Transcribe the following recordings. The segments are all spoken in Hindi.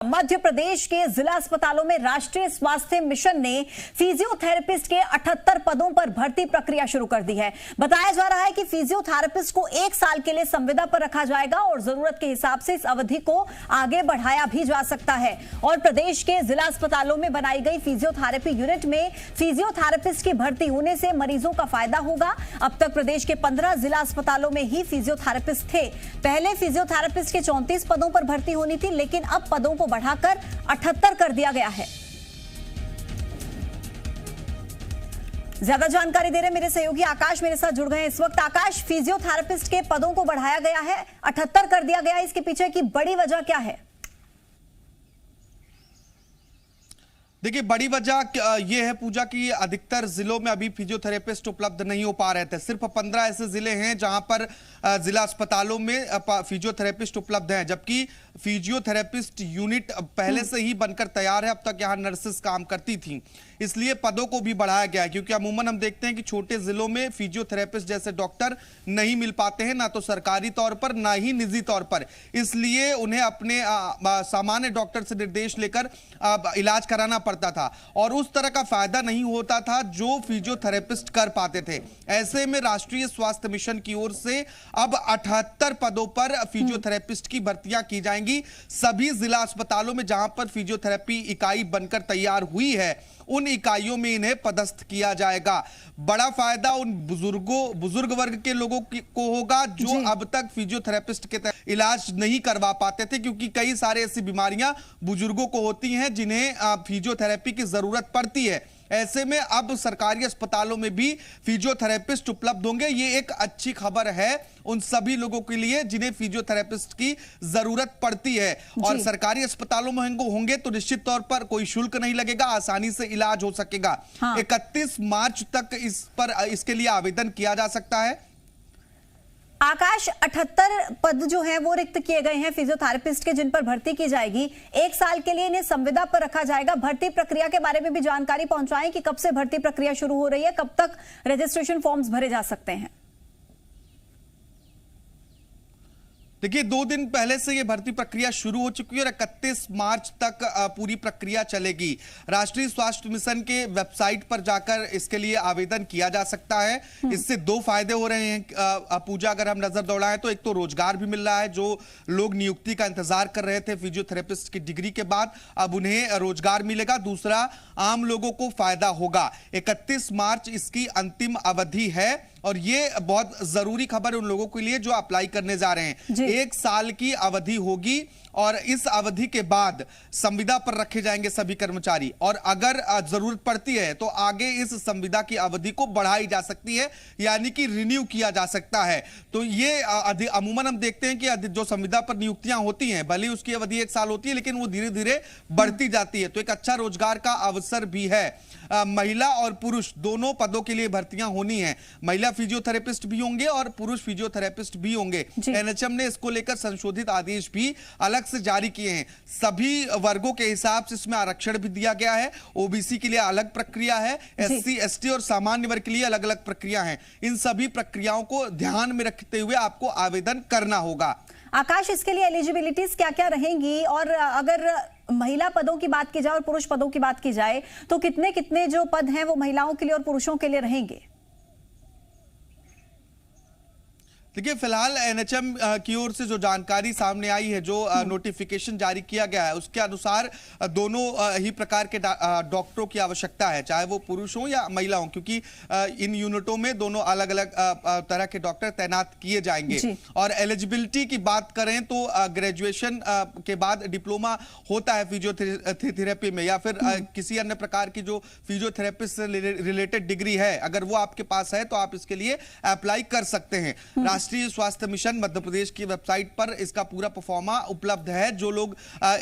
मध्य प्रदेश के जिला अस्पतालों में राष्ट्रीय स्वास्थ्य मिशन ने फिजियोथेरेपिस्ट के 78 पदों पर भर्ती प्रक्रिया शुरू कर दी है। बताया जा रहा है कि फिजियोथेरेपिस्ट को 1 साल के लिए संविदा पर रखा जाएगा और जरूरत के हिसाब से इस अवधि को आगे बढ़ाया भी जा सकता है। और प्रदेश के जिला अस्पतालों में बनाई गई फिजियोथेरेपी यूनिट में फिजियोथेरेपिस्ट की भर्ती होने से मरीजों का फायदा होगा। अब तक प्रदेश के 15 जिला अस्पतालों में ही फिजियोथेरेपिस्ट थे। पहले फिजियोथेरेपिस्ट के 34 पदों पर भर्ती होनी थी, लेकिन अब पदों को बढ़ाकर 78 कर दिया गया है। ज्यादा जानकारी दे रहे मेरे सहयोगी आकाश मेरे साथ जुड़ गए हैं इस वक्त। आकाश, फिजियोथेरेपिस्ट के पदों को बढ़ाया गया है, 78 कर दिया गया है, इसके पीछे की बड़ी वजह क्या है? देखिए, बड़ी वजह यह है पूजा की अधिकतर जिलों में अभी फिजियोथेरेपिस्ट उपलब्ध नहीं हो पा रहे थे। सिर्फ 15 ऐसे जिले हैं जहां पर जिला अस्पतालों में फिजियोथेरेपिस्ट उपलब्ध हैं, जबकि फिजियोथेरेपिस्ट यूनिट पहले से ही बनकर तैयार है। अब तक यहां नर्सेस काम करती थीं, इसलिए पदों को भी बढ़ाया गया है, क्योंकि अमूमन हम देखते हैं कि छोटे जिलों में फिजियोथेरेपिस्ट जैसे डॉक्टर नहीं मिल पाते हैं, ना तो सरकारी तौर पर ना ही निजी तौर पर। इसलिए उन्हें अपने सामान्य डॉक्टर से निर्देश लेकर इलाज कराना पड़ता था और उस तरह का फायदा नहीं होता था जो फिजियोथेरेपिस्ट कर पाते थे। ऐसे में राष्ट्रीय स्वास्थ्य मिशन की ओर से अब 78 पदों पर फिजियोथेरेपिस्ट की भर्तियां की जाएंगी। सभी जिला अस्पतालों में जहां पर फिजियोथेरेपी इकाई बनकर तैयार हुई है, उन इकाइयों में इन्हें पदस्थ किया जाएगा। बड़ा फायदा उन बुजुर्ग वर्ग के लोगों को होगा जो अब तक फिजियोथेरेपिस्ट के तहत इलाज नहीं करवा पाते थे, क्योंकि कई सारे ऐसी बीमारियां बुजुर्गों को होती हैं जिन्हें फिजियोथेरेपी की जरूरत पड़ती है। ऐसे में अब सरकारी अस्पतालों में भी फिजियोथेरेपिस्ट उपलब्ध होंगे। ये एक अच्छी खबर है उन सभी लोगों के लिए जिन्हें फिजियोथेरेपिस्ट की जरूरत पड़ती है। और सरकारी अस्पतालों में होंगे तो निश्चित तौर पर कोई शुल्क नहीं लगेगा, आसानी से इलाज हो सकेगा। 31 मार्च तक इसके लिए आवेदन किया जा सकता है। आकाश, 78 पद जो हैं वो रिक्त किए गए हैं फिजियोथेरेपिस्ट के, जिन पर भर्ती की जाएगी। 1 साल के लिए इन्हें संविदा पर रखा जाएगा। भर्ती प्रक्रिया के बारे में भी जानकारी पहुंचाएं कि कब से भर्ती प्रक्रिया शुरू हो रही है, कब तक रजिस्ट्रेशन फॉर्म्स भरे जा सकते हैं। देखिए, 2 दिन पहले से यह भर्ती प्रक्रिया शुरू हो चुकी है और 31 मार्च तक पूरी प्रक्रिया चलेगी। राष्ट्रीय स्वास्थ्य मिशन के वेबसाइट पर जाकर इसके लिए आवेदन किया जा सकता है। इससे 2 फायदे हो रहे हैं पूजा, अगर हम नजर दौड़ाएं तो एक तो रोजगार भी मिल रहा है। जो लोग नियुक्ति का इंतजार कर रहे थे फिजियोथेरेपिस्ट की डिग्री के बाद, अब उन्हें रोजगार मिलेगा। दूसरा, आम लोगों को फायदा होगा। 31 मार्च इसकी अंतिम अवधि है और ये बहुत जरूरी खबर है उन लोगों के लिए जो अप्लाई करने जा रहे हैं। 1 साल की अवधि होगी और इस अवधि के बाद संविदा पर रखे जाएंगे सभी कर्मचारी, और अगर जरूरत पड़ती है तो आगे इस संविदा की अवधि को बढ़ाई जा सकती है, यानी कि रिन्यू किया जा सकता है। तो ये अमूमन हम देखते हैं कि जो संविदा पर नियुक्तियां होती हैं, भले उसकी अवधि 1 साल होती है, लेकिन वो धीरे धीरे बढ़ती जाती है। तो एक अच्छा रोजगार का अवसर भी है। महिला और पुरुष दोनों पदों के लिए भर्तियां होनी है। महिला फिजियोथेरेपिस्ट भी होंगे और पुरुष फिजियोथेरेपिस्ट भी होंगे। एनएचएम ने इसको लेकर संशोधित आदेश भी अलग से जारी किए हैं। सभी वर्गों के हिसाब से इसमें आरक्षण भी दिया गया है। ओबीसी के लिए अलग प्रक्रिया है, एससी एसटी और सामान्य वर्ग के लिए अलग अलग प्रक्रिया है। इन सभी प्रक्रियाओं को ध्यान में रखते हुए आपको आवेदन करना होगा। आकाश, इसके लिए एलिजिबिलिटीज क्या क्या रहेंगी, और अगर महिला पदों की बात की जाए और पुरुष पदों की बात की जाए तो कितने कितने जो पद हैं वो महिलाओं के लिए और पुरुषों के लिए रहेंगे? देखिए, फिलहाल एनएचएम की ओर से जो जानकारी सामने आई है, जो नोटिफिकेशन जारी किया गया है, उसके अनुसार दोनों ही प्रकार के डॉक्टरों की आवश्यकता है, चाहे वो पुरुष हो या महिला हो, क्योंकि इन यूनिटों में दोनों अलग अलग तरह के डॉक्टर तैनात किए जाएंगे। और एलिजिबिलिटी की बात करें तो ग्रेजुएशन के बाद डिप्लोमा होता है फिजियोथेरेपी में, या फिर किसी अन्य प्रकार की जो फिजियोथेरेपी से रिलेटेड डिग्री है, अगर वो आपके पास है तो आप इसके लिए अप्लाई कर सकते हैं। राष्ट्रीय स्वास्थ्य मिशन मध्य प्रदेश की वेबसाइट पर इसका पूरा परफॉर्मा उपलब्ध है। जो लोग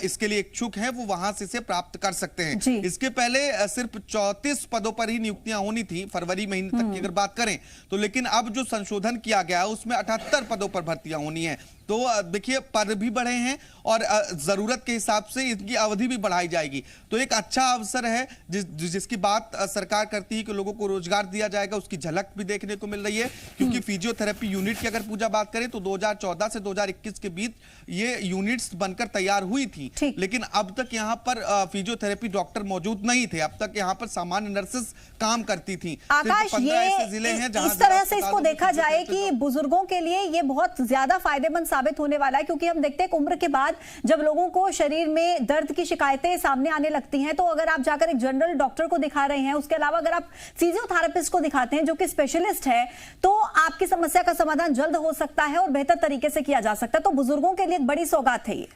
इसके लिए इच्छुक हैं वो वहां से इसे प्राप्त कर सकते हैं। इसके पहले सिर्फ 34 पदों पर ही नियुक्तियां होनी थी फरवरी महीने तक की अगर बात करें तो, लेकिन अब जो संशोधन किया गया है उसमें 78 पदों पर भर्तियां होनी है। तो देखिए पद भी बढ़े हैं और जरूरत के हिसाब से इनकी अवधि भी बढ़ाई जाएगी। तो एक अच्छा अवसर है जिसकी बात सरकार करती है कि लोगों को रोजगार दिया जाएगा, उसकी झलक भी देखने को मिल रही है। क्योंकि फिजियोथेरेपी यूनिट की अगर पूजा बात करें तो 2014 से 2021 के बीच ये यूनिट्स बनकर तैयार हुई थी, लेकिन अब तक यहाँ पर फिजियोथेरेपी डॉक्टर मौजूद नहीं थे। अब तक यहाँ पर सामान्य नर्सेस काम करती थी। आकाश, ये जिले हैं जहां इस तरह से इसको देखा जाए कि बुजुर्गों के लिए ये बहुत ज्यादा फायदेमंद साबित होने वाला है, क्योंकि हम देखते हैं उम्र के बाद जब लोगों को शरीर में दर्द की शिकायतें सामने आने लगती हैं, तो अगर आप जाकर एक जनरल डॉक्टर को दिखा रहे हैं, उसके अलावा अगर आप फिजियोथेरेपिस्ट को दिखाते हैं जो कि स्पेशलिस्ट है, तो आपकी समस्या का समाधान जल्द हो सकता है और बेहतर तरीके से किया जा सकता है। तो बुजुर्गों के लिए एक बड़ी सौगात है ये।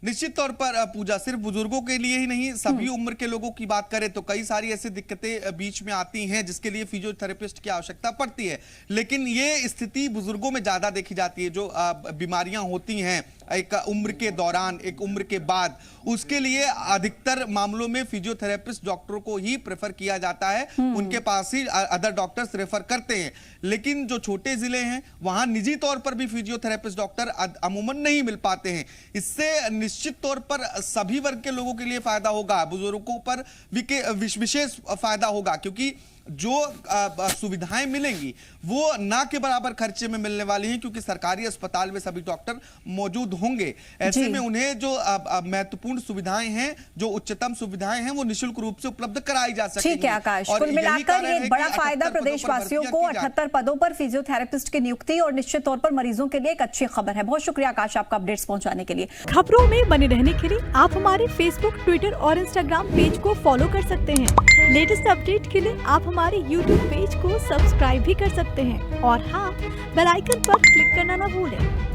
निश्चित तौर पर पूजा सिर्फ बुजुर्गों के लिए ही नहीं, सभी उम्र के लोगों की बात करें तो कई सारी ऐसी दिक्कतें बीच में आती हैं जिसके लिए फिजियोथेरेपिस्ट की आवश्यकता पड़ती है। लेकिन ये स्थिति बुजुर्गों में ज्यादा देखी जाती है। जो बीमारियां होती हैं एक उम्र के दौरान, एक उम्र के बाद, उसके लिए अधिकतर मामलों में फिजियोथेरेपिस्ट डॉक्टरों को ही प्रेफर किया जाता है। उनके पास ही अदर डॉक्टर्स रेफर करते हैं। लेकिन जो छोटे जिले हैं वहां निजी तौर पर भी फिजियोथेरेपिस्ट डॉक्टर अमूमन नहीं मिल पाते हैं। इससे निश्चित तौर पर सभी वर्ग के लोगों के लिए फायदा होगा, बुजुर्गों पर विशेष फायदा होगा, क्योंकि जो सुविधाएं मिलेंगी वो ना के बराबर खर्चे में मिलने वाली हैं, क्योंकि सरकारी अस्पताल में सभी डॉक्टर मौजूद होंगे। ऐसे में उन्हें जो महत्वपूर्ण सुविधाएं हैं, जो उच्चतम सुविधाएं हैं, वो निःशुल्क रूप से उपलब्ध कराई जा सकेंगी। ठीक है आकाश, कुल मिलाकर ये बड़ा फायदा प्रदेशवासियों को 78 पदों पर फिजियोथेरेपिस्ट की नियुक्ति और निश्चित तौर पर मरीजों के लिए एक अच्छी खबर है। बहुत शुक्रिया आकाश आपका अपडेट्स पहुंचाने के लिए। खबरों में बने रहने के लिए आप हमारे फेसबुक, ट्विटर और इंस्टाग्राम पेज को फॉलो कर सकते हैं। लेटेस्ट अपडेट के लिए आप हमारे YouTube पेज को सब्सक्राइब भी कर सकते हैं और हाँ, बेल आइकन पर क्लिक करना ना भूलें।